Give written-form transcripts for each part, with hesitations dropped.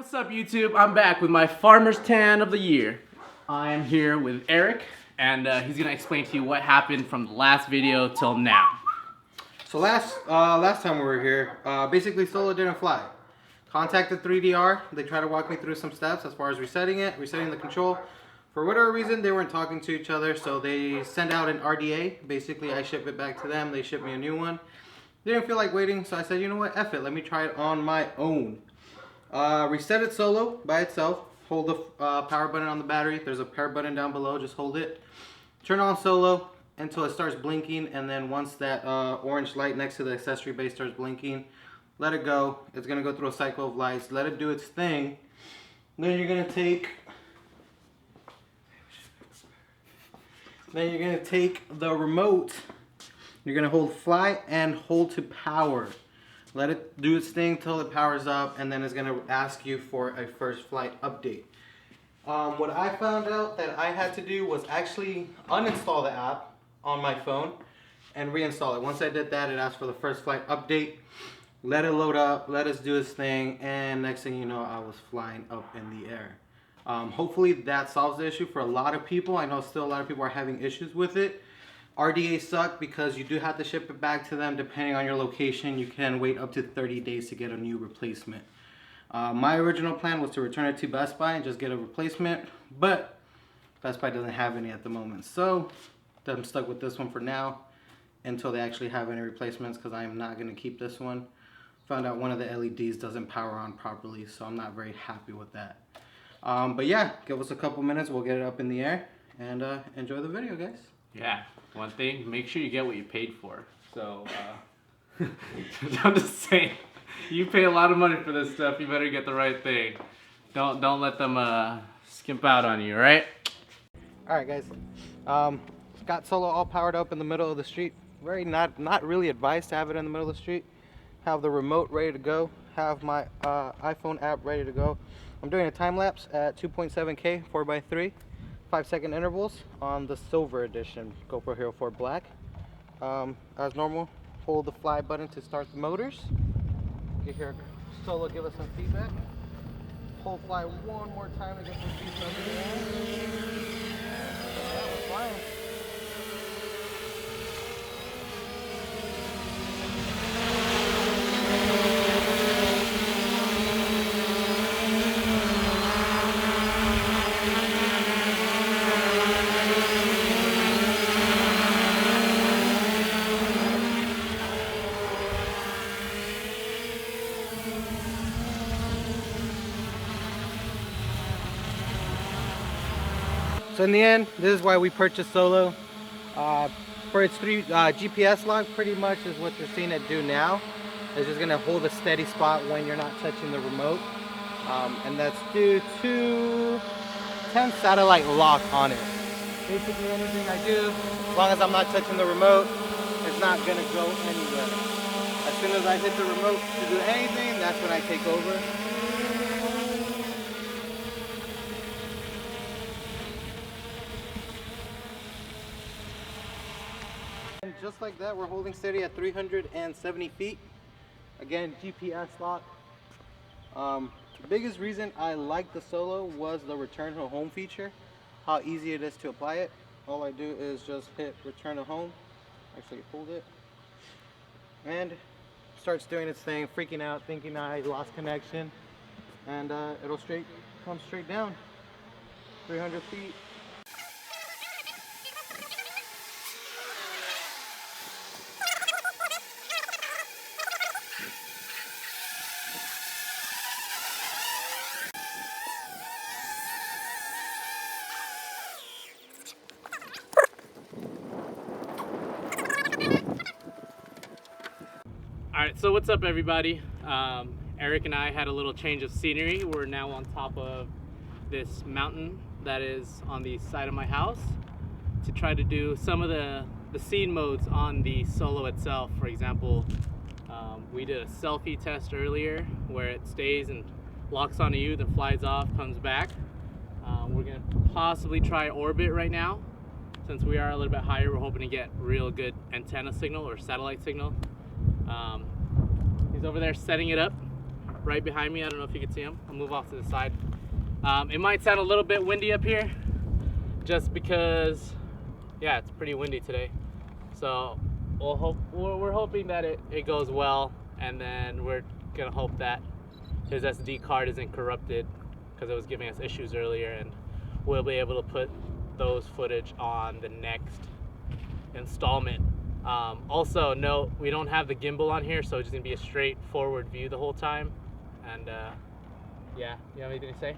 What's up YouTube? I'm back with my farmer's tan of the year. I am here with Eric and he's gonna explain to you what happened from the last video till now. So last time we were here, basically Solo didn't fly. Contacted 3DR, they tried to walk me through some steps as far as resetting the control. For whatever reason, they weren't talking to each other, so they sent out an RDA. Basically, I ship it back to them, they ship me a new one. They didn't feel like waiting, so I said, you know what, F it, let me try it on my own. Reset it solo by itself. Hold the power button on the battery. There's a power button down below. Just hold it. Turn on solo until it starts blinking, and then once that orange light next to the accessory base starts blinking, let it go. It's gonna go through a cycle of lights. Let it do its thing. Then you're gonna take the remote. You're gonna hold fly and hold to power. Let it do its thing till it powers up, and then it's gonna ask you for a first flight update. What I found out that I had to do was actually uninstall the app on my phone and reinstall it. Once I did that, it asked for the first flight update. Let it load up, let us do its thing, and next thing you know, I was flying up in the air. Hopefully that solves the issue for a lot of people. I know still a lot of people are having issues with it. RDA suck because you do have to ship it back to them. Depending on your location, you can wait up to 30 days to get a new replacement. My original plan was to return it to Best Buy and just get a replacement, but Best Buy doesn't have any at the moment. So I'm stuck with this one for now until they actually have any replacements, because I am not going to keep this one. Found out one of the LEDs doesn't power on properly, so I'm not very happy with that. But yeah, give us a couple minutes, we'll get it up in the air, and enjoy the video, guys. Yeah, one thing, make sure you get what you paid for. So, I'm just saying, you pay a lot of money for this stuff, you better get the right thing. Don't let them skimp out on you, right? Alright guys, got Solo all powered up in the middle of the street. Not really advised to have it in the middle of the street. Have the remote ready to go, have my iPhone app ready to go. I'm doing a time lapse at 2.7K 4x3, 5-second intervals on the silver edition GoPro Hero 4 Black. As normal, hold the fly button to start the motors. You hear Solo give us some feedback. Hold fly one more time to get some feedback. Yeah, we're flying. So in the end, this is why we purchased Solo. For its GPS lock, pretty much is what you're seeing it do now. It's just gonna hold a steady spot when you're not touching the remote. And that's due to 10 satellite lock on it. Basically anything I do, as long as I'm not touching the remote, it's not gonna go anywhere. As soon as I hit the remote to do anything, that's when I take over. And just like that, we're holding steady at 370 feet. Again, GPS lock. The biggest reason I like the Solo was the return to home feature. How easy it is to apply it. All I do is just hit return to home. Actually hold it. And starts doing its thing, freaking out, thinking I lost connection. And it'll come straight down. 300 feet. Alright, so what's up everybody? Eric and I had a little change of scenery. We're now on top of this mountain that is on the side of my house to try to do some of the scene modes on the Solo itself. For example, we did a selfie test earlier where it stays and locks onto you, then flies off, comes back. We're going to possibly try orbit right now. Since we are a little bit higher, we're hoping to get real good antenna signal or satellite signal. He's over there setting it up. right behind me. I don't know if you can see him. I'll move off to the side. It might sound a little bit windy up here, just because, yeah, it's pretty windy today. So we're hoping that it goes well, and then we're gonna hope that his SD card isn't corrupted, because it was giving us issues earlier, and we'll be able to put those footage on the next installment. Also note, we don't have the gimbal on here, so it's just gonna be a straight forward view the whole time. And yeah, you have anything to say?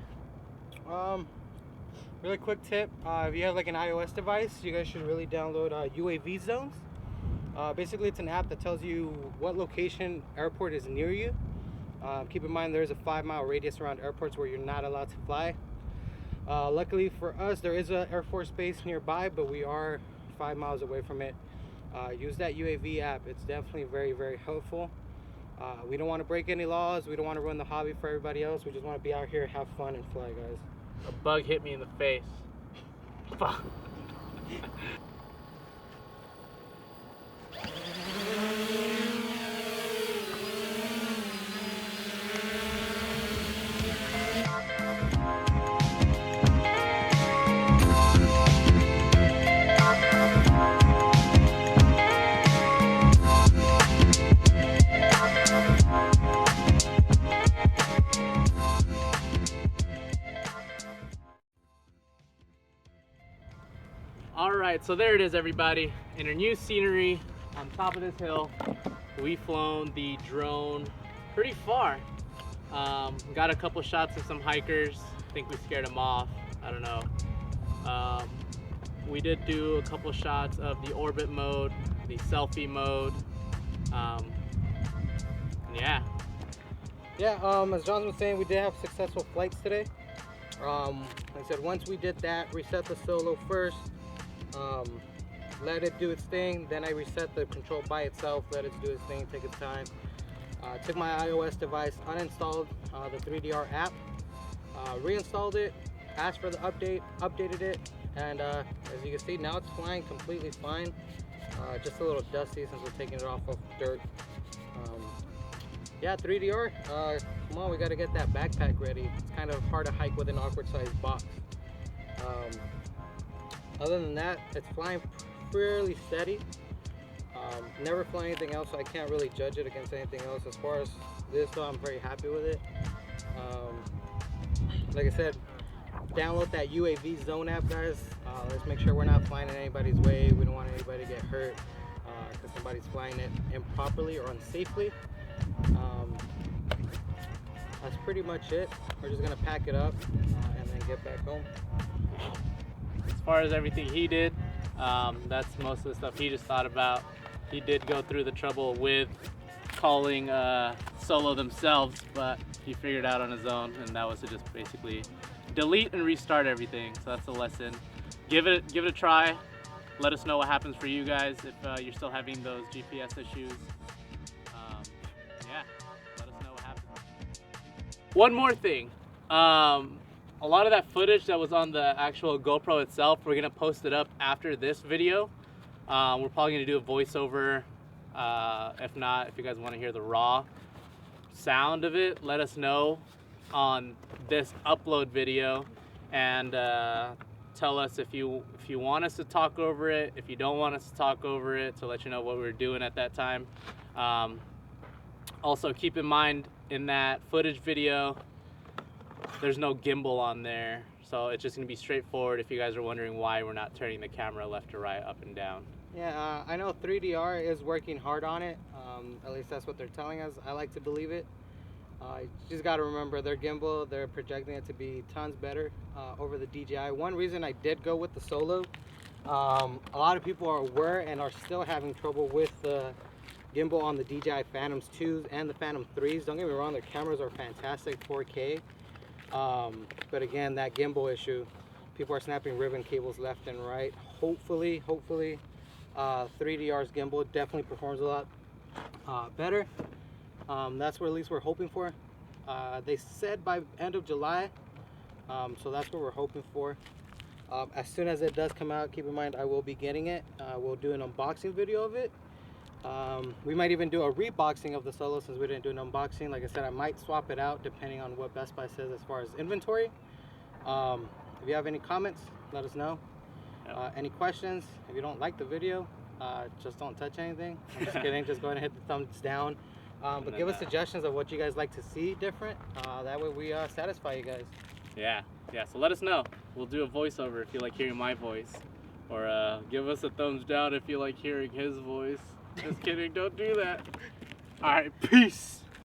Really quick tip, if you have like an iOS device, you guys should really download UAV Zones. Basically, it's an app that tells you what location airport is near you. Keep in mind there's a 5-mile radius around airports where you're not allowed to fly. Luckily for us, there is an Air Force base nearby, but we are 5 miles away from it. Use that UAV app. It's definitely very, very helpful. We don't want to break any laws. We don't want to ruin the hobby for everybody else. We just want to be out here, have fun, and fly, guys. A bug hit me in the face. Fuck. Alright, so there it is, everybody. In our new scenery on top of this hill, we've flown the drone pretty far. Got a couple shots of some hikers. I think we scared them off. I don't know. We did do a couple shots of the orbit mode, the selfie mode. Yeah. Yeah, as John's was saying, we did have successful flights today. Like I said, once we did that, reset the solo first, let it do its thing, then I reset the control by itself, let it do its thing, take its time. Took my iOS device, uninstalled the 3DR app, reinstalled it, asked for the update, updated it, and as you can see, now it's flying completely fine. Just a little dusty since we're taking it off of dirt. Yeah, 3DR, come on, we gotta get that backpack ready. It's kind of hard to hike with an awkward sized box. Other than that, it's flying fairly steady. Never fly anything else, so I can't really judge it against anything else. As far as this, though, I'm very happy with it. Like I said, download that UAV Zone app, guys. Let's make sure we're not flying in anybody's way. We don't want anybody to get hurt because somebody's flying it improperly or unsafely. That's pretty much it. We're just gonna pack it up and then get back home. As far as everything he did, that's most of the stuff he just thought about. He did go through the trouble with calling Solo themselves, but he figured out on his own, and that was to just basically delete and restart everything. So that's the lesson. Give it a try. Let us know what happens for you guys if you're still having those GPS issues. Yeah, let us know what happens. One more thing. A lot of that footage that was on the actual GoPro itself, we're gonna post it up after this video. We're probably gonna do a voiceover. If not, if you guys want to hear the raw sound of it, let us know on this upload video, and tell us if you want us to talk over it, if you don't want us to talk over it, to let you know what we were doing at that time. Also, keep in mind, in that footage video, there's no gimbal on there, so it's just gonna be straightforward if you guys are wondering why we're not turning the camera left to right, up and down. Yeah, I know 3DR is working hard on it. At least that's what they're telling us. I like to believe it. You just got to remember, their gimbal, they're projecting it to be tons better over the DJI. One reason I did go with the Solo, a lot of people were and are still having trouble with the gimbal on the DJI Phantoms 2s and the Phantom 3s. Don't get me wrong, their cameras are fantastic, 4K. But again, that gimbal issue, people are snapping ribbon cables left and right. Hopefully 3DR's gimbal definitely performs a lot better. That's what at least we're hoping for. They said by end of July, so that's what we're hoping for. As soon as it does come out, keep in mind I will be getting it. We'll do an unboxing video of it. We might even do a reboxing of the Solo since we didn't do an unboxing. Like I said, I might swap it out depending on what Best Buy says as far as inventory. If you have any comments, let us know. Any questions? If you don't like the video, just don't touch anything. I'm just kidding. Just go ahead and hit the thumbs down. But give us suggestions of what you guys like to see different. That way we satisfy you guys. Yeah. So let us know. We'll do a voiceover if you like hearing my voice. Or give us a thumbs down if you like hearing his voice. Just kidding, don't do that. Alright, peace.